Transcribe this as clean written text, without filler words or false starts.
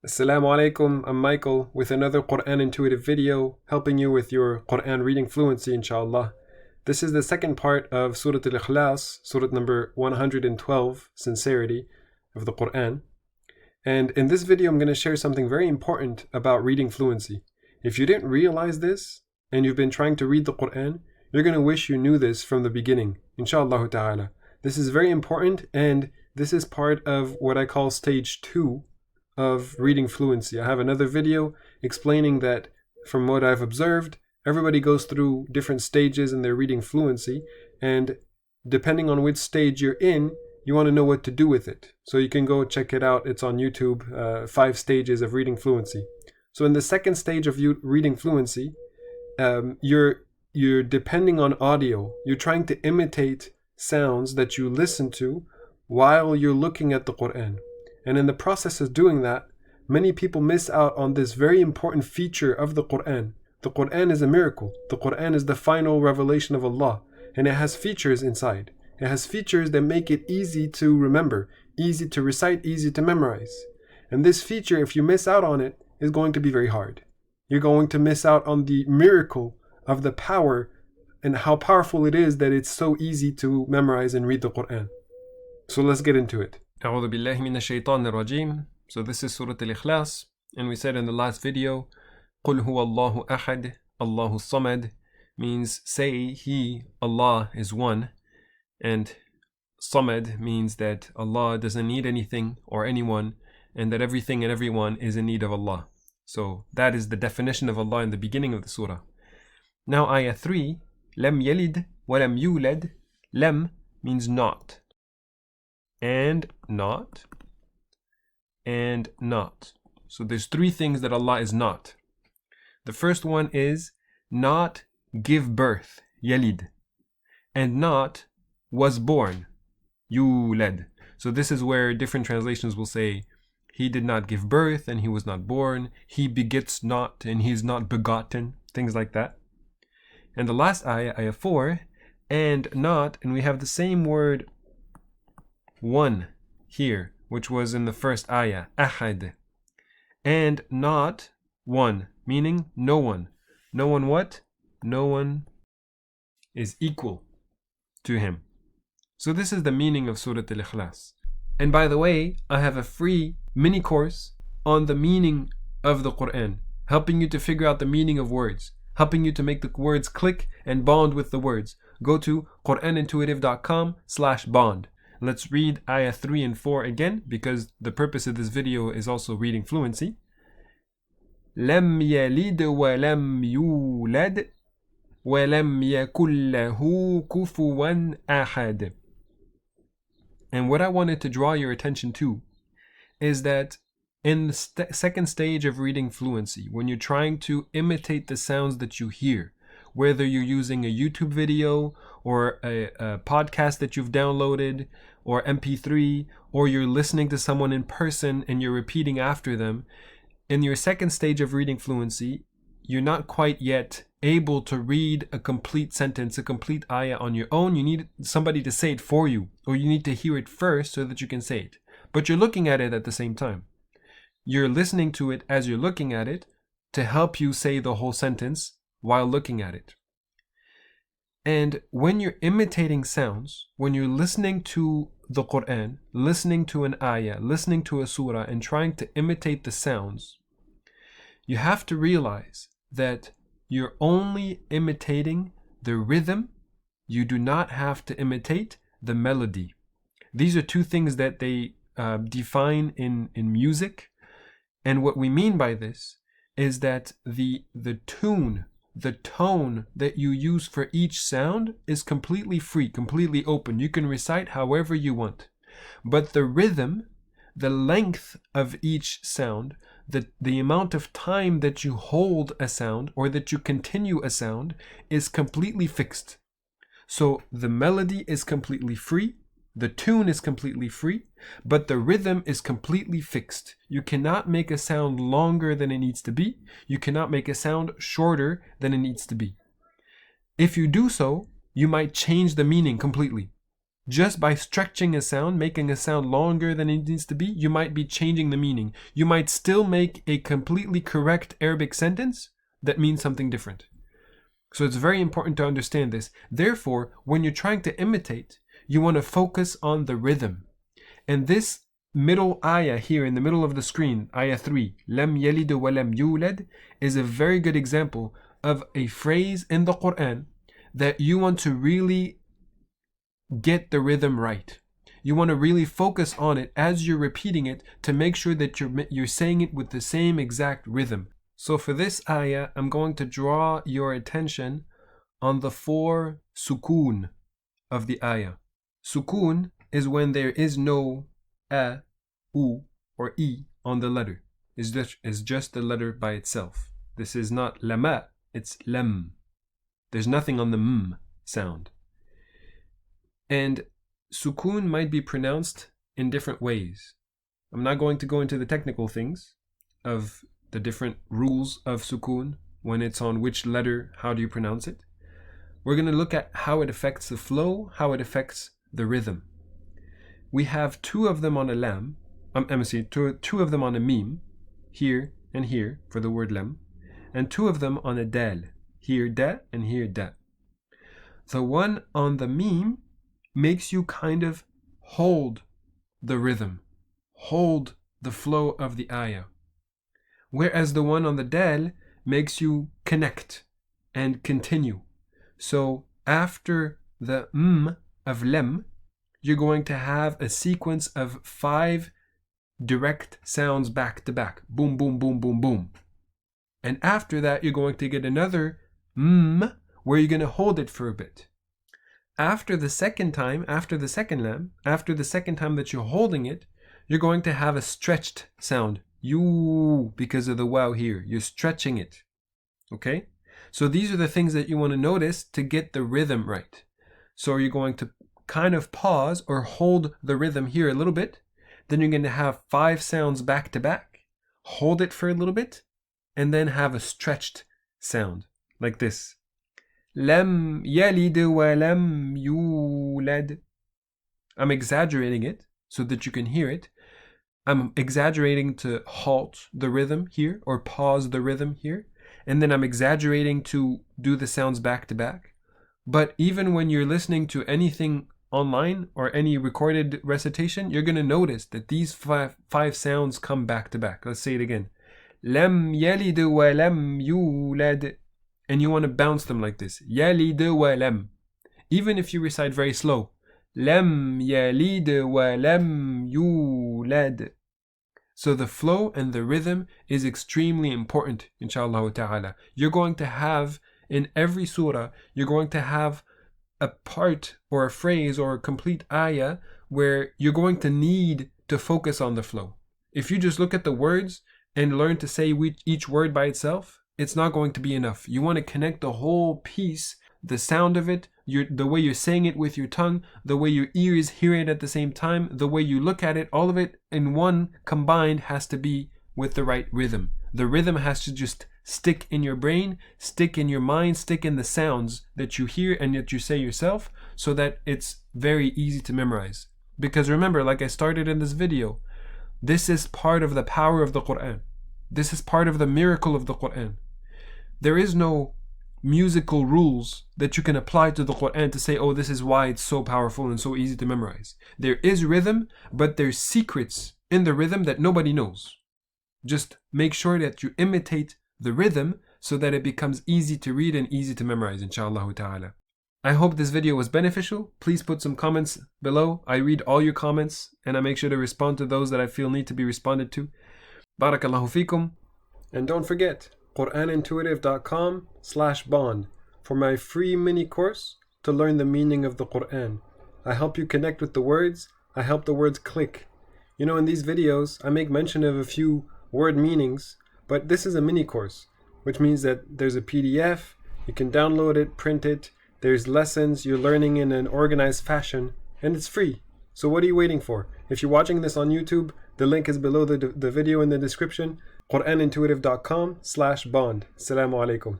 Assalamu alaikum, I'm Michael with another Quran intuitive video helping you with your Quran reading fluency inshallah. This is the second part of Surah Al-Ikhlas, Surah number 112, Sincerity of the Quran. And in this video I'm going to share something very important about reading fluency. If you didn't realize this and you've been trying to read the Quran, you're going to wish you knew this from the beginning, inshallah ta'ala. This is very important and this is part of what I call stage 2 of reading fluency. I have another video explaining that from what I've observed, everybody goes through different stages in their reading fluency, and depending on which stage you're in, you want to know what to do with it. So you can go check it out. It's on YouTube, 5 stages of reading fluency. So in the second stage of reading fluency, you're depending on audio. You're trying to imitate sounds that you listen to while you're looking at the Quran. And in the process of doing that, many people miss out on this very important feature of the Quran. The Quran is a miracle. The Quran is the final revelation of Allah. And it has features inside. It has features that make it easy to remember, easy to recite, easy to memorize. And this feature, if you miss out on it, is going to be very hard. You're going to miss out on the miracle of the power and how powerful it is that it's so easy to memorize and read the Quran. So let's get into it. أعوذ بالله من الشيطان الرجيم. So this is Surah Al-Ikhlas, and we said in the last video, قُلْ هُوَ اللَّهُ أَحَدٌ اللَّهُ الصَّمَدُ means say He, Allah, is one, and Samad means that Allah doesn't need anything or anyone, and that everything and everyone is in need of Allah. So that is the definition of Allah in the beginning of the surah. Now ayah 3, لَمْ يَلِدْ وَلَمْ يُولَدْ. Lam means not, and not, and not. So there's 3 things that Allah is not. The first one is not give birth, yalid, and not was born, yulad. So this is where different translations will say He did not give birth and He was not born, He begets not and He is not begotten, things like that. And the last ayah, ayah 4, and not, and we have the same word one here, which was in the first ayah, ahad, and not one, meaning no one. No one what? No one is equal to Him. So this is the meaning of Surah Al-Ikhlas. And by the way, I have a free mini course on the meaning of the Quran, helping you to figure out the meaning of words, helping you to make the words click and bond with the words. Go to Quranintuitive.com/bond. Let's read ayah 3 and 4 again, because the purpose of this video is also reading fluency. لم يلد ولم يولد ولم يكن له كفوا أحد. And what I wanted to draw your attention to is that in the second stage of reading fluency, when you're trying to imitate the sounds that you hear, whether you're using a YouTube video or a podcast that you've downloaded or MP3, or you're listening to someone in person and you're repeating after them, in your second stage of reading fluency, you're not quite yet able to read a complete sentence, a complete ayah on your own. You need somebody to say it for you, or you need to hear it first so that you can say it. But you're looking at it at the same time. You're listening to it as you're looking at it to help you say the whole sentence while looking at it. And when you're imitating sounds, when you're listening to the Quran, listening to an ayah, listening to a surah, and trying to imitate the sounds, you have to realize that you're only imitating the rhythm. You do not have to imitate the melody. These are 2 things that they define in music. And what we mean by this is that the tune, the tone that you use for each sound is completely free, completely open. You can recite however you want. But the rhythm, the length of each sound, the amount of time that you hold a sound or that you continue a sound is completely fixed. So the melody is completely free, the tune is completely free, but the rhythm is completely fixed. You cannot make a sound longer than it needs to be. You cannot make a sound shorter than it needs to be. If you do so, you might change the meaning completely. just by stretching a sound, making a sound longer than it needs to be, you might be changing the meaning. You might still make a completely correct Arabic sentence that means something different. So it's very important to understand this. Therefore, when you're trying to imitate, you want to focus on the rhythm. And this middle ayah here in the middle of the screen, ayah 3, lam yalid wa lam yulad, is a very good example of a phrase in the Quran that you want to really get the rhythm right. You want to really focus on it as you're repeating it to make sure that you're saying it with the same exact rhythm. So for this ayah, I'm going to draw your attention on the 4 sukoon of the ayah. Sukoon is when there is no a, u, or e on the letter. It's just the letter by itself. This is not lama, it's lam. There's nothing on the m sound. And sukoon might be pronounced in different ways. I'm not going to go into the technical things of the different rules of sukoon, when it's on which letter, how do you pronounce it. We're going to look at how it affects the flow, how it affects the rhythm. We have 2 of them on a lam, two of them on a mim, here and here for the word lam, and 2 of them on a dal, here da and here da. The one on the mim makes you kind of hold the rhythm, hold the flow of the ayah. Whereas the one on the dal makes you connect and continue. So after the of lam, you're going to have a sequence of 5 direct sounds back to back. Boom, boom, boom, boom, boom. And after that, you're going to get another where you're going to hold it for a bit. After the second time, after the second lam, after the second time that you're holding it, you're going to have a stretched sound. You, because of the wow here. You're stretching it. Okay? So these are the things that you want to notice to get the rhythm right. So you're going to kind of pause or hold the rhythm here a little bit. Then you're going to have 5 sounds back to back. Hold it for a little bit. And then have a stretched sound. Like this. Lam yalid wa lam yulad. I'm exaggerating it so that you can hear it. I'm exaggerating to halt the rhythm here or pause the rhythm here. And then I'm exaggerating to do the sounds back to back. But even when you're listening to anything online or any recorded recitation, you're going to notice that these five sounds come back to back. Let's say it again. Lam yalid wa lam yulad. And you want to bounce them like this. Yalid wa lam. Even if you recite very slow. Lam yalid wa lam yulad. So the flow and the rhythm is extremely important, inshallah ta'ala. You're going to have, in every surah, you're going to have a part or a phrase or a complete ayah where you're going to need to focus on the flow. If you just look at the words and learn to say each word by itself, it's not going to be enough. You want to connect the whole piece, the sound of it, the way you're saying it with your tongue, the way your ears hear it at the same time, the way you look at it, all of it in one combined has to be with the right rhythm. The rhythm has to just stick in your brain, stick in your mind, stick in the sounds that you hear and that you say yourself, so that it's very easy to memorize. Because remember, like I started in this video, this is part of the power of the Quran. This is part of the miracle of the Quran. There is no musical rules that you can apply to the Quran to say, oh, this is why it's so powerful and so easy to memorize. There is rhythm, but there's secrets in the rhythm that nobody knows. Just make sure that you imitate the rhythm so that it becomes easy to read and easy to memorize, inshallah ta'ala. I hope this video was beneficial. Please put some comments below. I read all your comments and I make sure to respond to those that I feel need to be responded to. Barakallahu feekum. And don't forget, QuranIntuitive.com/bond for my free mini course to learn the meaning of the Quran. I help you connect with the words. I help the words click. You know, in these videos, I make mention of a few word meanings, but this is a mini course, which means that there's a PDF, you can download it, print it, there's lessons, you're learning in an organized fashion, and it's free. So what are you waiting for? If you're watching this on YouTube, the link is below the video in the description. QuranIntuitive.com/bond. Assalamu alaikum.